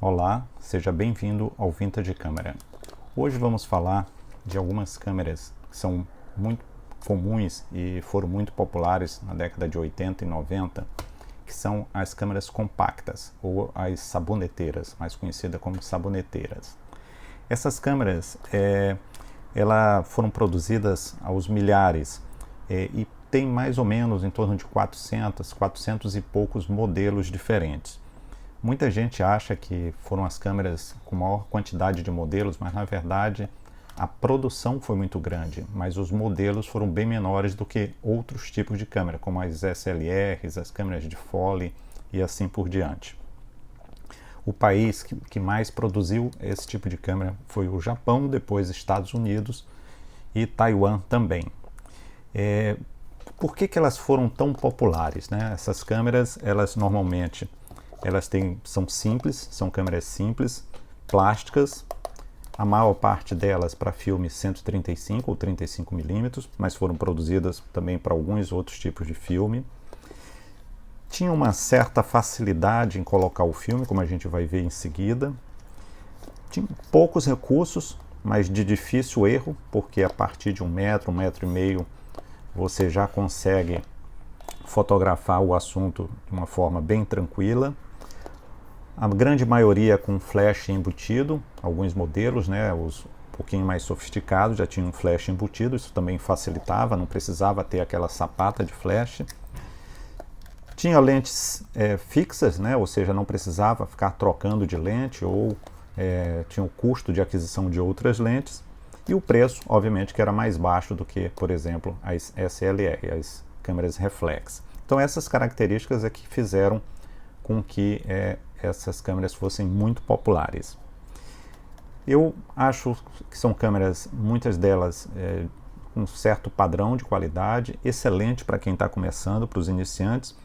Olá, seja bem-vindo ao Vintage Câmera. Hoje vamos falar de algumas câmeras que são muito comuns e foram muito populares na década de 80 e 90, que são as câmeras compactas ou as saboneteiras, mais conhecidas como saboneteiras. Essas câmeras elas foram produzidas aos milhares e tem mais ou menos em torno de 400 e poucos modelos diferentes. Muita gente acha que foram as câmeras com maior quantidade de modelos, mas na verdade a produção foi muito grande, mas os modelos foram bem menores do que outros tipos de câmera, como as SLRs, as câmeras de Foley e assim por diante. O país que mais produziu esse tipo de câmera foi o Japão, depois Estados Unidos e Taiwan também. Por que elas foram tão populares, né? Essas câmeras, elas normalmente são simples, são câmeras simples, plásticas, a maior parte delas para filme 135 ou 35 mm, mas foram produzidas também para alguns outros tipos de filme. Tinha uma certa facilidade em colocar o filme, como a gente vai ver em seguida. Tinha poucos recursos, mas de difícil erro, porque a partir de 1 metro, 1,5 metro, você já consegue fotografar o assunto de uma forma bem tranquila. A grande maioria com flash embutido, alguns modelos, né, os um pouquinho mais sofisticados já tinham flash embutido, isso também facilitava, não precisava ter aquela sapata de flash. Tinha lentes fixas, né, ou seja, não precisava ficar trocando de lente ou tinha o custo de aquisição de outras lentes. E o preço, obviamente, que era mais baixo do que, por exemplo, as SLR, as câmeras reflex. Então essas características é que fizeram com que essas câmeras fossem muito populares. Eu acho que são câmeras, muitas delas com um certo padrão de qualidade, excelente para quem está começando, para os iniciantes,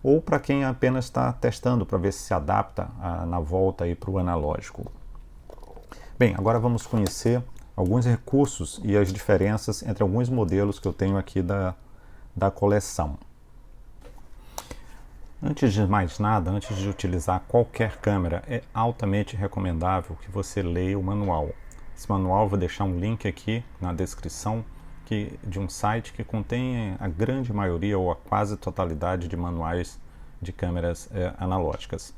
ou para quem apenas está testando para ver se adapta na volta para o analógico. Bem, agora vamos conhecer alguns recursos e as diferenças entre alguns modelos que eu tenho aqui da coleção. Antes de mais nada, antes de utilizar qualquer câmera, é altamente recomendável que você leia o manual. Esse manual eu vou deixar um link aqui na descrição de um site que contém a grande maioria ou a quase totalidade de manuais de câmeras analógicas.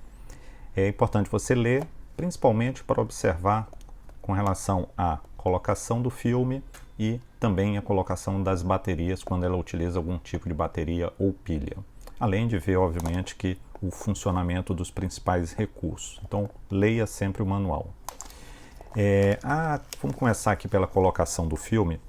É importante você ler, principalmente para observar com relação à colocação do filme e também a colocação das baterias quando ela utiliza algum tipo de bateria ou pilha. Além de ver, obviamente, que o funcionamento dos principais recursos. Então, leia sempre o manual. Vamos começar aqui pela colocação do filme.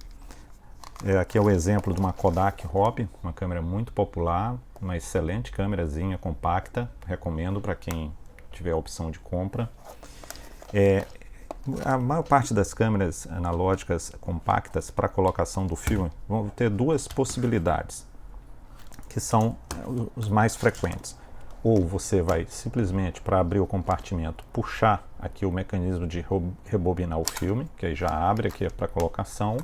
Aqui é o exemplo de uma Kodak Hobby, uma câmera muito popular, uma excelente câmerazinha compacta, recomendo para quem tiver a opção de compra. A maior parte das câmeras analógicas compactas para colocação do filme vão ter duas possibilidades, que são os mais frequentes. Ou você vai simplesmente, para abrir o compartimento, puxar aqui o mecanismo de rebobinar o filme, que aí já abre aqui para colocação.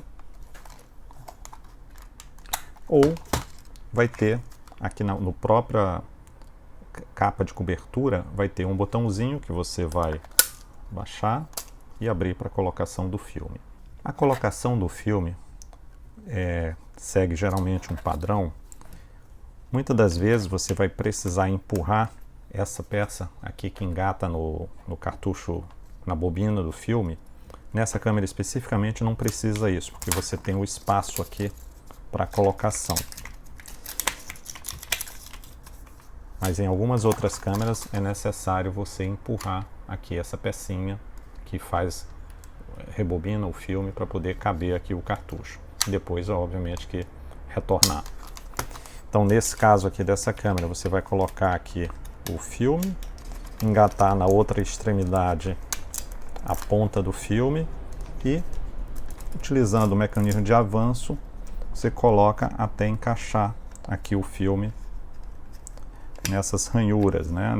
Ou vai ter aqui no própria capa de cobertura, vai ter um botãozinho que você vai baixar e abrir para a colocação do filme. A colocação do filme segue geralmente um padrão. Muitas das vezes você vai precisar empurrar essa peça aqui que engata no cartucho, na bobina do filme. Nessa câmera especificamente não precisa isso, porque você tem o espaço aqui para colocação. Mas em algumas outras câmeras é necessário você empurrar aqui essa pecinha que rebobina o filme para poder caber aqui o cartucho. Depois, obviamente, que retornar. Então, nesse caso aqui dessa câmera, você vai colocar aqui o filme, engatar na outra extremidade a ponta do filme e, utilizando o mecanismo de avanço, você coloca até encaixar aqui o filme nessas ranhuras, né?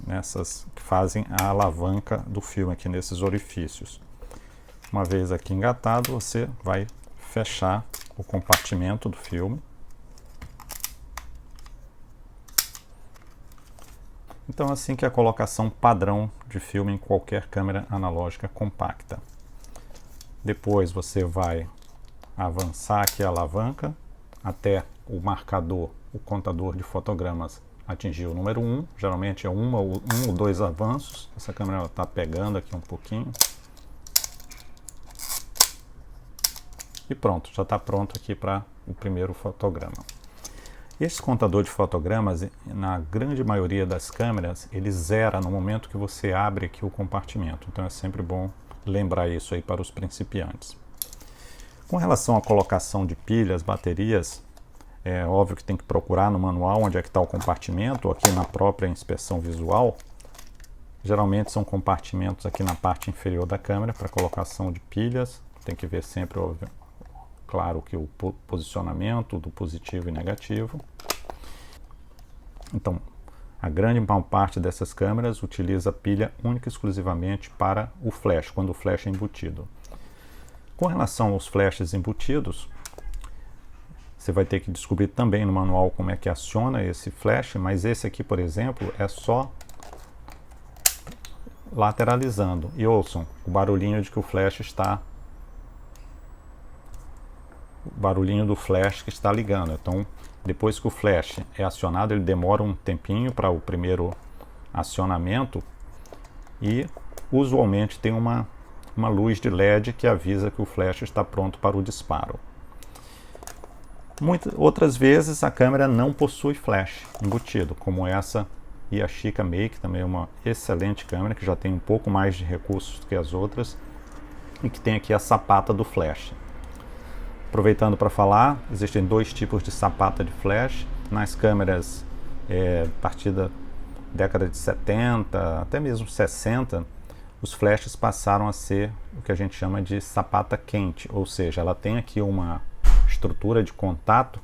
Nessas que fazem a alavanca do filme aqui nesses orifícios. Uma vez aqui engatado, você vai fechar o compartimento do filme. Então assim que é a colocação padrão de filme em qualquer câmera analógica compacta. Depois você vai avançar aqui a alavanca até o marcador, o contador de fotogramas atingir o número 1. Geralmente é um ou dois avanços. Essa câmera está pegando aqui um pouquinho. E pronto, já está pronto aqui para o primeiro fotograma. Esse contador de fotogramas, na grande maioria das câmeras, ele zera no momento que você abre aqui o compartimento. Então é sempre bom lembrar isso aí para os principiantes. Com relação à colocação de pilhas, baterias, é óbvio que tem que procurar no manual onde é que está o compartimento, ou aqui na própria inspeção visual. Geralmente são compartimentos aqui na parte inferior da câmera para colocação de pilhas. Tem que ver sempre, óbvio, claro, que o posicionamento do positivo e negativo. Então, a grande maior parte dessas câmeras utiliza pilha única e exclusivamente para o flash, quando o flash é embutido. Com relação aos flashes embutidos, você vai ter que descobrir também no manual como é que aciona esse flash, mas esse aqui, por exemplo, é só lateralizando. E ouçam o barulhinho de que o flash está... O barulhinho do flash que está ligando. Então, depois que o flash é acionado, ele demora um tempinho para o primeiro acionamento e usualmente tem uma luz de LED que avisa que o flash está pronto para o disparo. Outras vezes a câmera não possui flash embutido, como essa Yashica Make, também é uma excelente câmera que já tem um pouco mais de recursos do que as outras e que tem aqui a sapata do flash. Aproveitando para falar, existem dois tipos de sapata de flash. Nas câmeras a partir da década de 70, até mesmo 60, os flashes passaram a ser o que a gente chama de sapata quente, ou seja, ela tem aqui uma estrutura de contato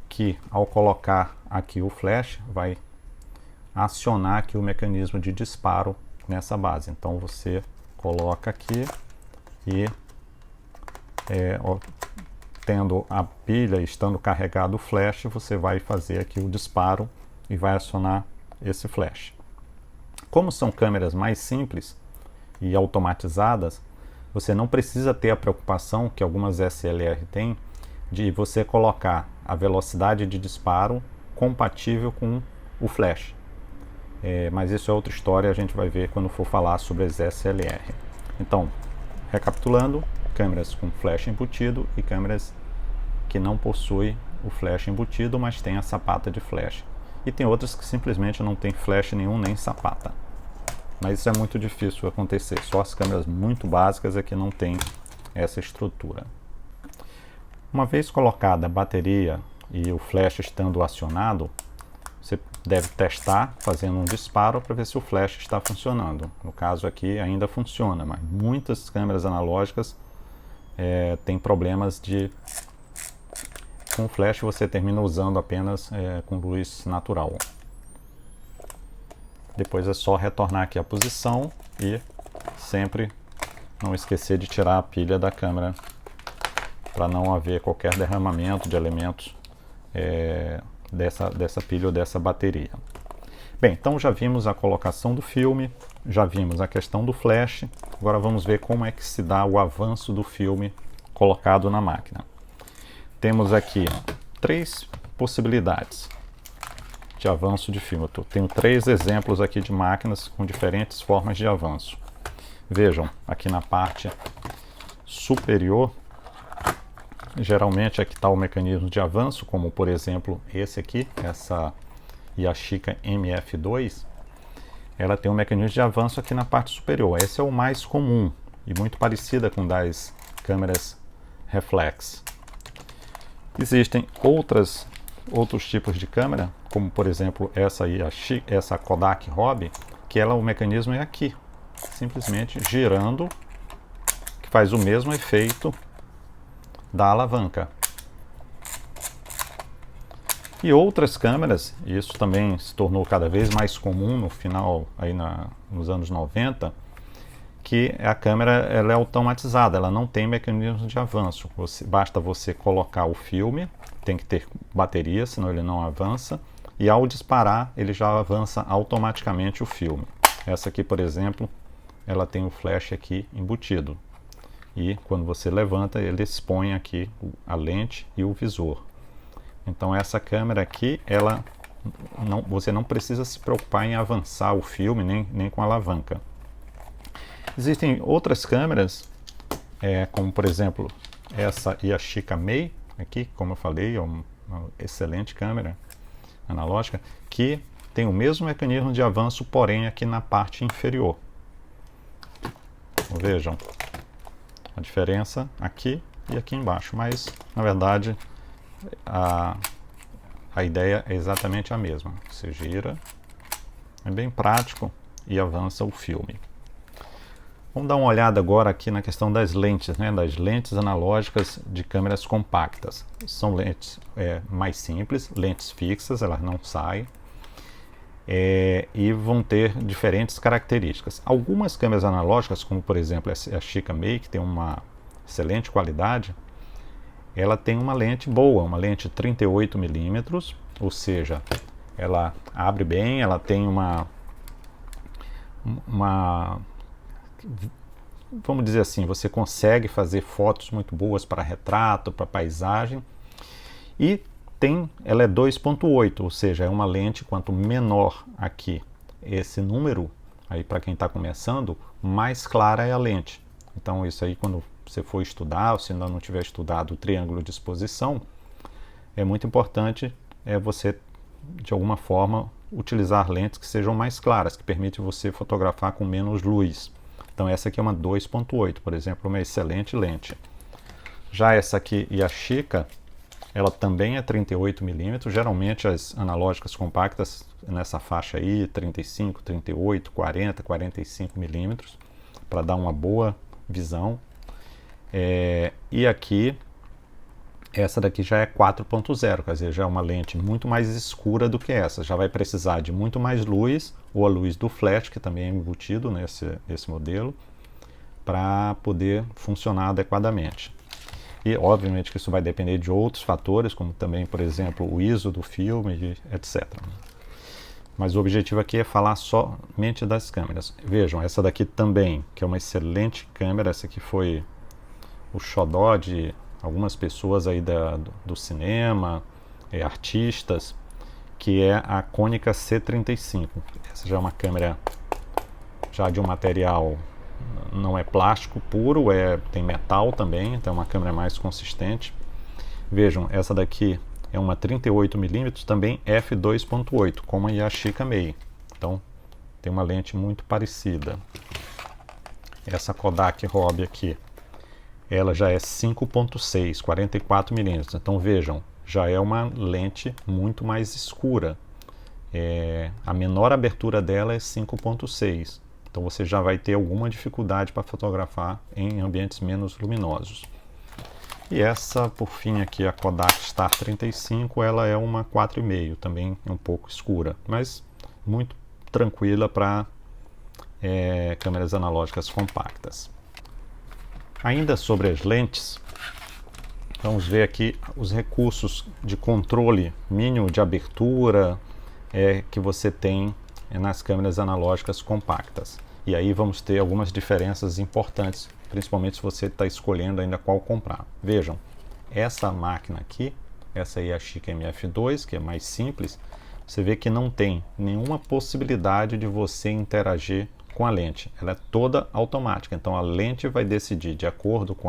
que, ao colocar aqui o flash, vai acionar aqui o mecanismo de disparo nessa base. Então você coloca aqui e tendo a pilha, estando carregado o flash, você vai fazer aqui o disparo e vai acionar esse flash. Como são câmeras mais simples e automatizadas, você não precisa ter a preocupação que algumas SLR têm de você colocar a velocidade de disparo compatível com o flash. Mas isso é outra história, a gente vai ver quando for falar sobre as SLR. Então, recapitulando, câmeras com flash embutido e câmeras que não possuem o flash embutido, mas tem a sapata de flash. E tem outras que simplesmente não tem flash nenhum nem sapata. Mas isso é muito difícil acontecer, só as câmeras muito básicas é que não tem essa estrutura. Uma vez colocada a bateria e o flash estando acionado, você deve testar fazendo um disparo para ver se o flash está funcionando. No caso aqui ainda funciona, mas muitas câmeras analógicas têm problemas de... Com o flash você termina usando apenas com luz natural. Depois é só retornar aqui a posição e sempre não esquecer de tirar a pilha da câmera para não haver qualquer derramamento de elementos dessa pilha ou dessa bateria. Bem, então já vimos a colocação do filme, já vimos a questão do flash, agora vamos ver como é que se dá o avanço do filme colocado na máquina. Temos aqui três possibilidades de avanço de filme. Eu tenho três exemplos aqui de máquinas com diferentes formas de avanço. Vejam, aqui na parte superior, geralmente aqui está o mecanismo de avanço, como por exemplo esse aqui, essa Yashica MF2, ela tem um mecanismo de avanço aqui na parte superior. Esse é o mais comum e muito parecida com das câmeras reflex. Existem outros tipos de câmera, como por exemplo essa Kodak Hobby, que o mecanismo é aqui, simplesmente girando, que faz o mesmo efeito da alavanca. E outras câmeras, e isso também se tornou cada vez mais comum no final, aí nos anos 90, que a câmera ela é automatizada, ela não tem mecanismo de avanço. Basta você colocar o filme, tem que ter bateria, senão ele não avança, e ao disparar ele já avança automaticamente o filme. Essa aqui, por exemplo, ela tem o flash aqui embutido. E quando você levanta, ele expõe aqui a lente e o visor. Então essa câmera aqui, você não precisa se preocupar em avançar o filme, nem com a alavanca. Existem outras câmeras, como por exemplo essa Yashica Mei, aqui, como eu falei, é uma excelente câmera analógica, que tem o mesmo mecanismo de avanço, porém aqui na parte inferior. Vejam a diferença aqui e aqui embaixo, mas na verdade a ideia é exatamente a mesma. Você gira, é bem prático e avança o filme. Vamos dar uma olhada agora aqui na questão das lentes, né, das lentes analógicas de câmeras compactas. São lentes mais simples, lentes fixas, elas não saem, e vão ter diferentes características. Algumas câmeras analógicas, como por exemplo a Yashica Mei, que tem uma excelente qualidade, ela tem uma lente boa, uma lente 38mm, ou seja, ela abre bem, ela tem vamos dizer assim, você consegue fazer fotos muito boas para retrato, para paisagem, e ela é 2.8, ou seja, é uma lente, quanto menor aqui esse número, aí para quem está começando, mais clara é a lente. Então isso aí, quando você for estudar, ou se ainda não tiver estudado o triângulo de exposição, é muito importante você, de alguma forma, utilizar lentes que sejam mais claras, que permitem você fotografar com menos luz. Então essa aqui é uma 2.8, por exemplo, uma excelente lente. Já essa aqui, Yashica, ela também é 38mm, geralmente as analógicas compactas nessa faixa aí, 35, 38, 40, 45mm, para dar uma boa visão. E aqui, essa daqui já é 4.0, quer dizer, já é uma lente muito mais escura do que essa, já vai precisar de muito mais luz, ou a luz do flash, que também é embutido nesse modelo, para poder funcionar adequadamente. E obviamente que isso vai depender de outros fatores, como também, por exemplo, o ISO do filme, etc. Mas o objetivo aqui é falar somente das câmeras. Vejam, essa daqui também, que é uma excelente câmera, essa aqui foi o xodó de algumas pessoas aí do cinema, artistas, que é a Konica C35. Essa já é uma câmera já de um material, não é plástico puro, tem metal também, então é uma câmera mais consistente. Vejam, essa daqui é uma 38mm, também f2.8, como a Yashica Mei. Então tem uma lente muito parecida. Essa Kodak Hobby aqui, ela já é 5.6, 44mm. Então vejam, já é uma lente muito mais escura. A menor abertura dela é 5.6. Então você já vai ter alguma dificuldade para fotografar em ambientes menos luminosos. E essa, por fim, aqui, a Kodak Star 35, ela é uma 4,5, também é um pouco escura, mas muito tranquila para câmeras analógicas compactas. Ainda sobre as lentes, vamos ver aqui os recursos de controle mínimo de abertura que você tem nas câmeras analógicas compactas. E aí vamos ter algumas diferenças importantes, principalmente se você está escolhendo ainda qual comprar. Vejam, essa máquina aqui, essa Yashica MF2, que é mais simples, você vê que não tem nenhuma possibilidade de você interagir com a lente. Ela é toda automática, então a lente vai decidir de acordo com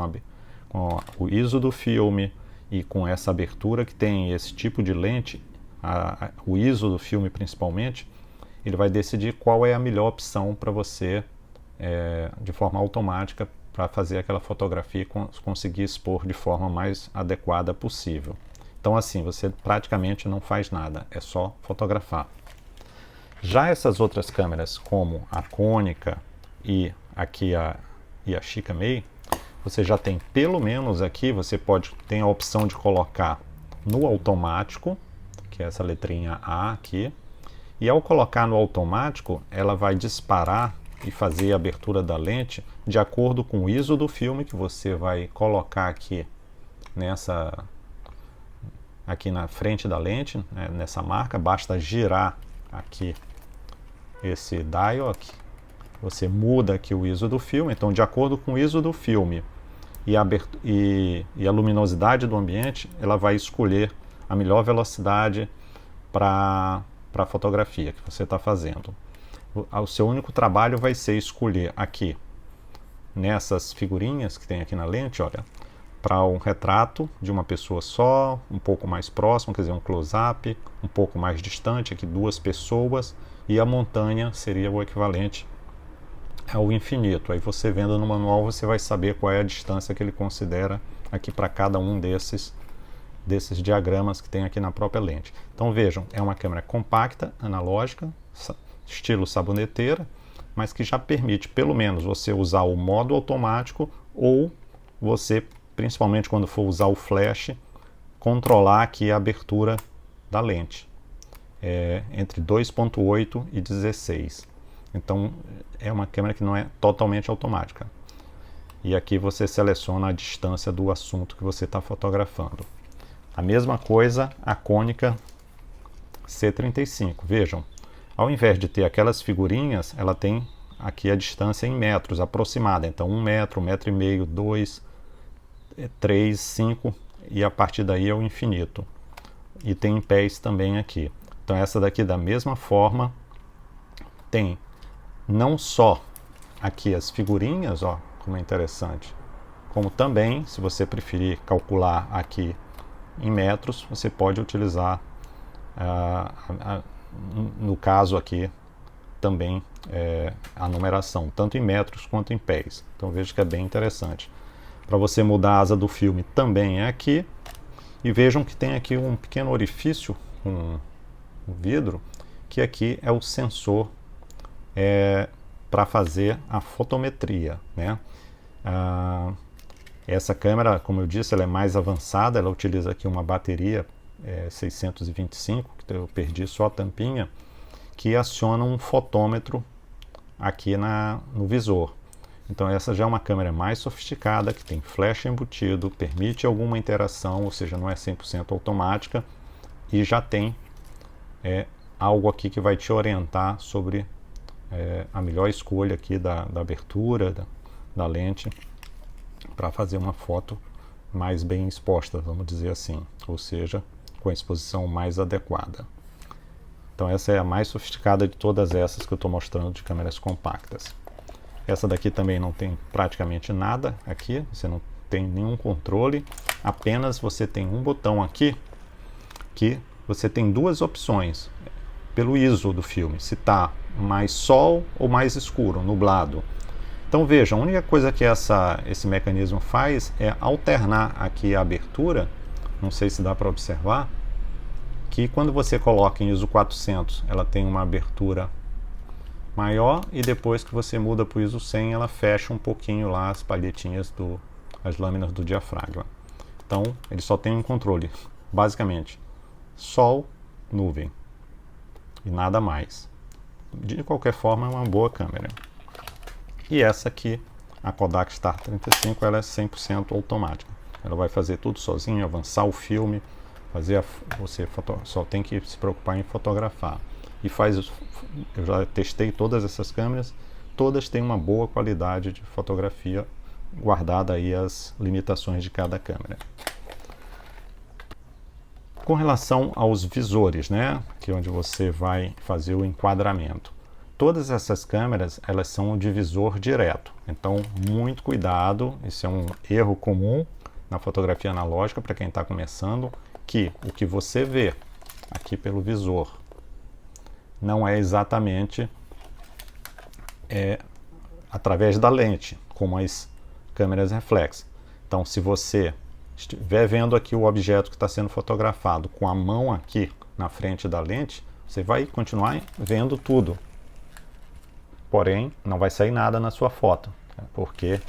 o ISO do filme e com essa abertura que tem esse tipo de lente, o ISO do filme principalmente, ele vai decidir qual é a melhor opção para você, de forma automática, para fazer aquela fotografia e conseguir expor de forma mais adequada possível. Então assim, você praticamente não faz nada, é só fotografar. Já essas outras câmeras, como a Konica e aqui a Yashica Mei, você já tem, pelo menos aqui, você tem a opção de colocar no automático, que é essa letrinha A aqui, e ao colocar no automático, ela vai disparar e fazer a abertura da lente de acordo com o ISO do filme que você vai colocar aqui aqui na frente da lente, né, nessa marca, basta girar aqui esse dial aqui. Você muda aqui o ISO do filme, então de acordo com o ISO do filme e a luminosidade do ambiente, ela vai escolher a melhor velocidade para a fotografia que você está fazendo. O seu único trabalho vai ser escolher aqui, nessas figurinhas que tem aqui na lente, olha, para um retrato de uma pessoa só, um pouco mais próximo, quer dizer, um close-up, um pouco mais distante, aqui 2 pessoas, e a montanha seria o equivalente ao infinito. Aí você vendo no manual, você vai saber qual é a distância que ele considera aqui para cada um desses diagramas que tem aqui na própria lente. Então vejam, é uma câmera compacta, analógica, estilo saboneteira, mas que já permite pelo menos você usar o modo automático ou você, principalmente quando for usar o flash, controlar aqui a abertura da lente entre 2.8 e 16. Então é uma câmera que não é totalmente automática. E aqui você seleciona a distância do assunto que você está fotografando. A mesma coisa a cônica C35. Vejam, ao invés de ter aquelas figurinhas, ela tem aqui a distância em metros aproximada. Então 1 metro, 1,5 metro, 2, 3, 5 e a partir daí é o infinito. E tem em pés também aqui. Então essa daqui da mesma forma tem não só aqui as figurinhas, ó, como é interessante, como também, se você preferir calcular aqui em metros, você pode utilizar, no caso aqui, também a numeração, tanto em metros quanto em pés. Então veja que é bem interessante. Para você mudar a asa do filme também é aqui. E vejam que tem aqui um pequeno orifício com um vidro, que aqui é o sensor para fazer a fotometria, né? Essa câmera, como eu disse, ela é mais avançada, ela utiliza aqui uma bateria 625, que eu perdi só a tampinha, que aciona um fotômetro aqui no visor. Então essa já é uma câmera mais sofisticada, que tem flash embutido, permite alguma interação, ou seja, não é 100% automática, e já tem algo aqui que vai te orientar sobre a melhor escolha aqui da abertura da lente para fazer uma foto mais bem exposta, vamos dizer assim, ou seja, com a exposição mais adequada. Então essa é a mais sofisticada de todas essas que eu estou mostrando de câmeras compactas. Essa daqui também não tem praticamente nada aqui, você não tem nenhum controle, apenas você tem um botão aqui que você tem 2 opções pelo ISO do filme, se está mais sol ou mais escuro, nublado. Então vejam, a única coisa que esse mecanismo faz é alternar aqui a abertura, não sei se dá para observar, que quando você coloca em ISO 400 ela tem uma abertura maior e depois que você muda para o ISO 100 ela fecha um pouquinho lá as palhetinhas, as lâminas do diafragma. Então ele só tem um controle, basicamente, sol, nuvem e nada mais. De qualquer forma é uma boa câmera. E essa aqui, a Kodak Star 35, ela é 100% automática. Ela vai fazer tudo sozinha, avançar o filme, você só tem que se preocupar em fotografar. E eu já testei todas essas câmeras, todas têm uma boa qualidade de fotografia, guardada aí as limitações de cada câmera. Com relação aos visores, né, que é onde você vai fazer o enquadramento. Todas essas câmeras, elas são de visor direto. Então, muito cuidado, isso é um erro comum na fotografia analógica para quem está começando, que o que você vê aqui pelo visor não é exatamente através da lente, como as câmeras reflex. Então, se você estiver vendo aqui o objeto que está sendo fotografado com a mão aqui na frente da lente, você vai continuar vendo tudo. Porém, não vai sair nada na sua foto, porque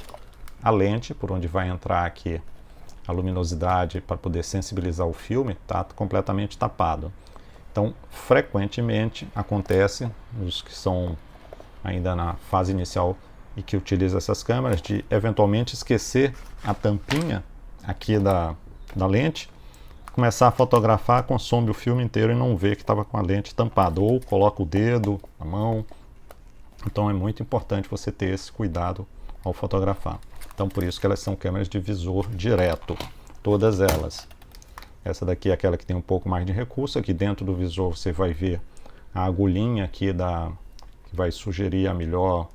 a lente, por onde vai entrar aqui a luminosidade para poder sensibilizar o filme, está completamente tapado. Então, frequentemente acontece, os que são ainda na fase inicial e que utilizam essas câmeras, de eventualmente esquecer a tampinha aqui da lente começar a fotografar, consome o filme inteiro e não vê que estava com a lente tampada, ou coloca o dedo, a mão. Então é muito importante você ter esse cuidado ao fotografar. Então por isso que elas são câmeras de visor direto, todas elas. Essa daqui é aquela que tem um pouco mais de recurso. Aqui dentro do visor você vai ver a agulhinha aqui que vai sugerir a melhor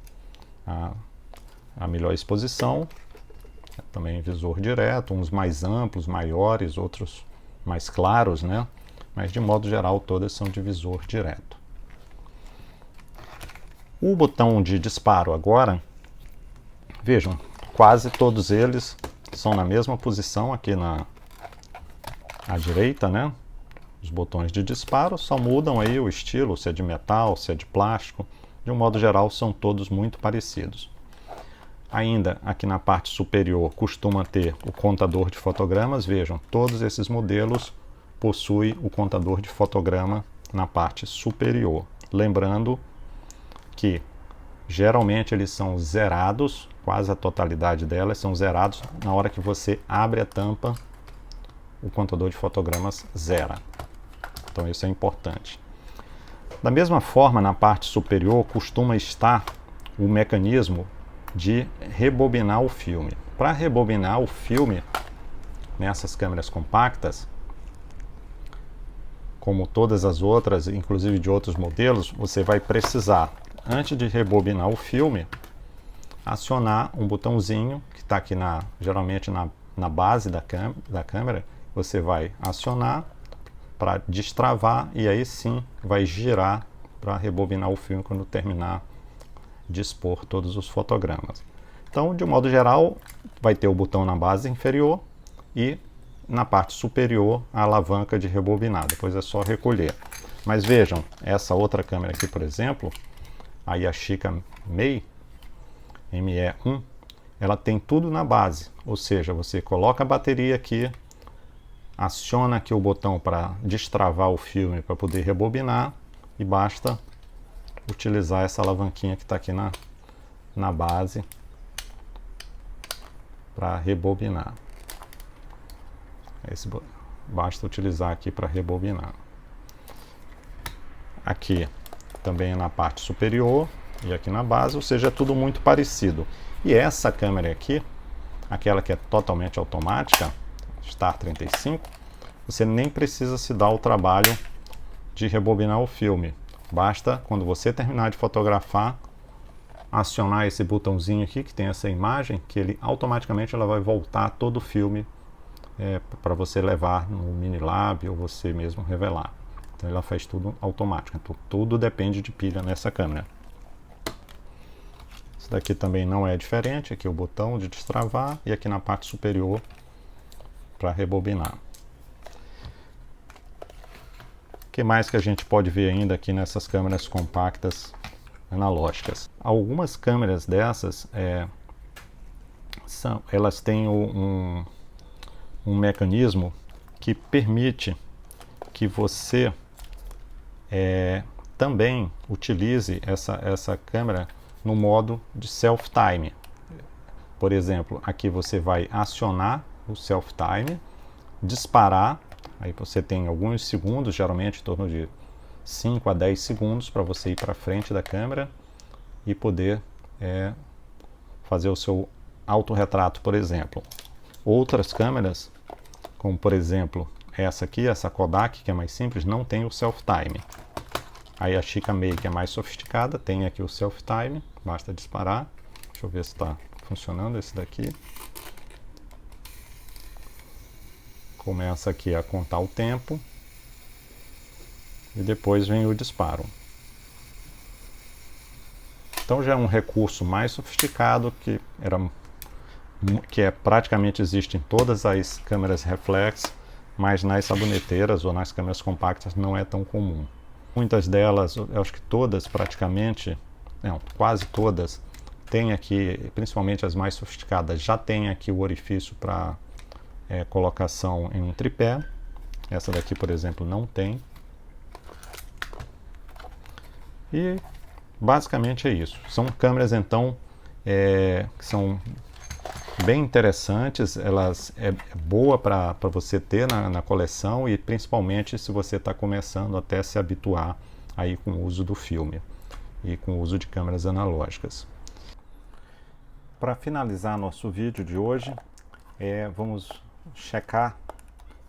exposição. Também visor direto, uns mais amplos, maiores, outros mais claros, né? Mas de modo geral todas são de visor direto. O botão de disparo agora, vejam, quase todos eles são na mesma posição aqui à direita, né? Os botões de disparo só mudam aí o estilo, se é de metal, se é de plástico. De um modo geral são todos muito parecidos. Ainda aqui na parte superior costuma ter o contador de fotogramas. Vejam, todos esses modelos possuem o contador de fotograma na parte superior. Lembrando que geralmente eles são zerados, quase a totalidade delas são zerados na hora que você abre a tampa, o contador de fotogramas zera. Então isso é importante. Da mesma forma, na parte superior costuma estar o mecanismo de rebobinar o filme. Para rebobinar o filme nessas câmeras compactas, como todas as outras, inclusive de outros modelos, você vai precisar, antes de rebobinar o filme, acionar um botãozinho que está aqui geralmente na base da câmera. Você vai acionar para destravar e aí sim vai girar para rebobinar o filme quando terminar de expor todos os fotogramas. Então, de modo geral, vai ter o botão na base inferior e na parte superior a alavanca de rebobinar. Depois é só recolher. Mas vejam, essa outra câmera aqui, por exemplo, a Yashica Mei ME1, ela tem tudo na base. Ou seja, você coloca a bateria aqui, aciona aqui o botão para destravar o filme para poder rebobinar e basta utilizar essa alavanquinha que está aqui na base para rebobinar. Basta utilizar aqui para rebobinar. Aqui também é na parte superior e aqui na base, ou seja, é tudo muito parecido. E essa câmera aqui, aquela que é totalmente automática, Star 35, você nem precisa se dar o trabalho de rebobinar o filme. Basta, quando você terminar de fotografar, acionar esse botãozinho aqui que tem essa imagem, que ele automaticamente ela vai voltar todo o filme para você levar no Minilab ou você mesmo revelar. Então ela faz tudo automático. Então, tudo depende de pilha nessa câmera. Isso daqui também não é diferente. Aqui o botão de destravar e aqui na parte superior para rebobinar. O que mais que a gente pode ver ainda aqui nessas câmeras compactas analógicas? Algumas câmeras dessas elas têm um mecanismo que permite que você também utilize essa câmera no modo de self-time. Por exemplo, aqui você vai acionar o self-time, disparar. Aí você tem alguns segundos, geralmente em torno de 5 a 10 segundos, para você ir para frente da câmera e poder fazer o seu autorretrato, por exemplo. Outras câmeras, como por exemplo essa aqui, essa Kodak, que é mais simples, não tem o self-time. Aí a Yashica Mei, que é mais sofisticada, tem aqui o self-time, basta disparar. Deixa eu ver se está funcionando esse daqui. Começa aqui a contar o tempo e depois vem o disparo. Então já é um recurso mais sofisticado que praticamente existe em todas as câmeras reflex, mas nas saboneteiras ou nas câmeras compactas não é tão comum. Muitas delas, eu acho que todas praticamente, não, quase todas, tem aqui, principalmente as mais sofisticadas, já tem aqui o orifício para colocação em um tripé. Essa daqui, por exemplo, não tem. E basicamente é isso. São câmeras então que são bem interessantes, elas é boa para você ter na coleção, e principalmente se você está começando até se habituar aí com o uso do filme e com o uso de câmeras analógicas. Para finalizar nosso vídeo de hoje, vamos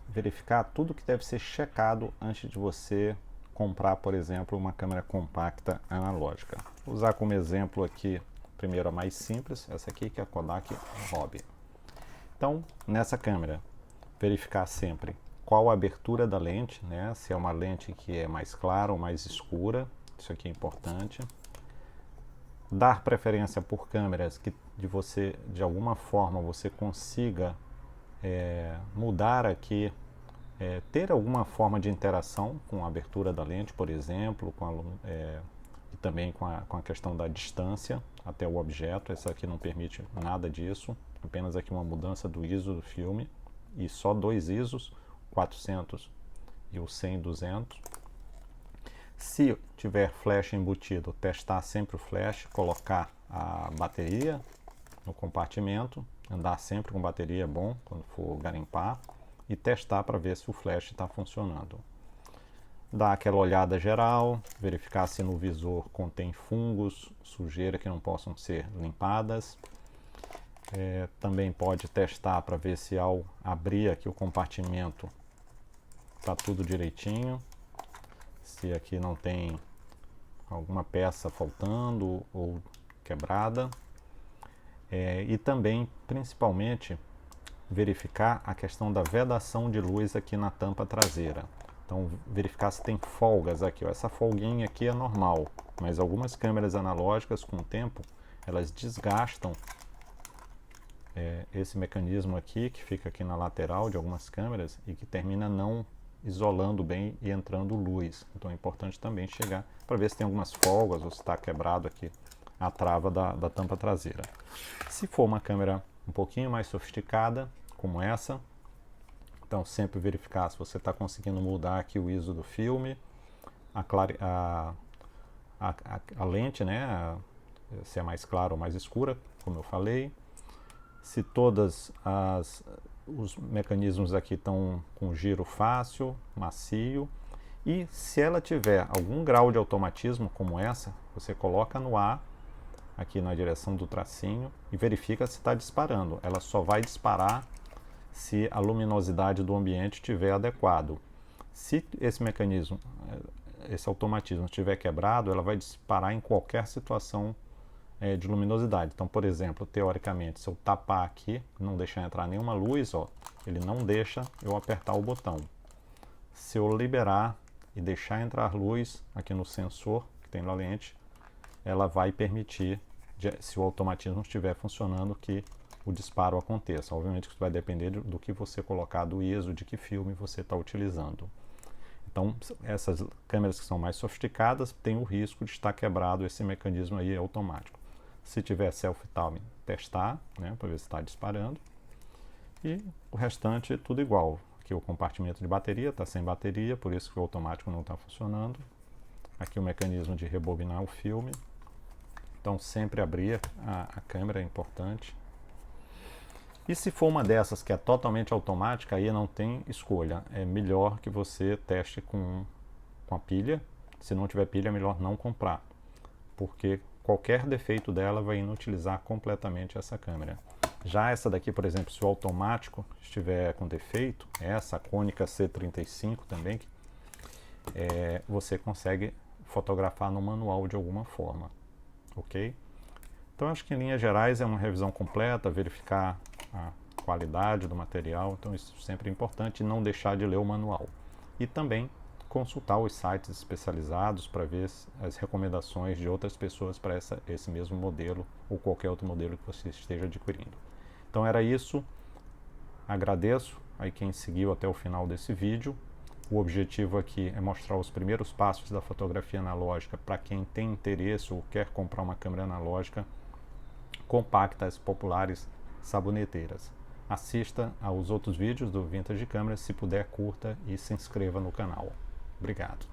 verificar tudo que deve ser checado antes de você comprar, por exemplo, uma câmera compacta analógica. Vou usar como exemplo aqui, primeiro a mais simples, essa aqui, que é a Kodak Hobby. Então, nessa câmera, verificar sempre qual a abertura da lente, né? Se é uma lente que é mais clara ou mais escura, isso aqui é importante. Dar preferência por câmeras que de alguma forma você consiga mudar aqui, ter alguma forma de interação com a abertura da lente, por exemplo, e também com a questão da distância até o objeto. Essa aqui não permite nada disso, apenas aqui uma mudança do ISO do filme, e só 2 ISOs, 400 e o 100-200. Se tiver flash embutido, testar sempre o flash, colocar a bateria no compartimento, andar sempre com bateria é bom quando for garimpar, e testar para ver se o flash está funcionando. Dar aquela olhada geral, verificar se no visor contém fungos, sujeira que não possam ser limpadas. Também pode testar para ver se ao abrir aqui o compartimento está tudo direitinho, se aqui não tem alguma peça faltando ou quebrada. E também, principalmente, verificar a questão da vedação de luz aqui na tampa traseira. Então, verificar se tem folgas aqui. Essa folguinha aqui é normal, mas algumas câmeras analógicas, com o tempo, elas desgastam esse mecanismo aqui, que fica aqui na lateral de algumas câmeras, e que termina não isolando bem e entrando luz. Então é importante também chegar para ver se tem algumas folgas ou se está quebrado aqui a trava da tampa traseira. Se for uma câmera um pouquinho mais sofisticada, como essa, então sempre verificar se você está conseguindo mudar aqui o ISO do filme, a lente, né, se é mais clara ou mais escura, como eu falei, se todas os mecanismos aqui estão com giro fácil, macio, e se ela tiver algum grau de automatismo como essa, você coloca no ar, aqui na direção do tracinho, e verifica se está disparando. Ela só vai disparar se a luminosidade do ambiente estiver adequado. Se esse mecanismo, esse automatismo estiver quebrado, ela vai disparar em qualquer situação de luminosidade. Então, por exemplo, teoricamente, se eu tapar aqui, não deixar entrar nenhuma luz, ó, ele não deixa eu apertar o botão. Se eu liberar e deixar entrar luz aqui no sensor que tem na lente, ela vai permitir, se o automatismo estiver funcionando, que o disparo aconteça. Obviamente isso vai depender do que você colocar do ISO, de que filme você está utilizando. Então, essas câmeras que são mais sofisticadas têm o risco de estar quebrado esse mecanismo aí automático. Se tiver self-timing, testar, né, para ver se está disparando. E o restante tudo igual. Aqui o compartimento de bateria está sem bateria, por isso que o automático não está funcionando. Aqui o mecanismo de rebobinar o filme. Então sempre abrir a câmera é importante. E se for uma dessas que é totalmente automática, aí não tem escolha. É melhor que você teste com a pilha. Se não tiver pilha, é melhor não comprar, porque qualquer defeito dela vai inutilizar completamente essa câmera. Já essa daqui, por exemplo, se o automático estiver com defeito, essa Konica C35 também, você consegue fotografar no manual de alguma forma, ok? Então acho que em linhas gerais é uma revisão completa, verificar a qualidade do material, então isso sempre é importante, não deixar de ler o manual. E também consultar os sites especializados para ver as recomendações de outras pessoas para esse mesmo modelo ou qualquer outro modelo que você esteja adquirindo. Então era isso, agradeço aí quem seguiu até o final desse vídeo. O objetivo aqui é mostrar os primeiros passos da fotografia analógica para quem tem interesse ou quer comprar uma câmera analógica compacta, as populares saboneteiras. Assista aos outros vídeos do Vintage Câmeras, se puder curta e se inscreva no canal. Obrigado.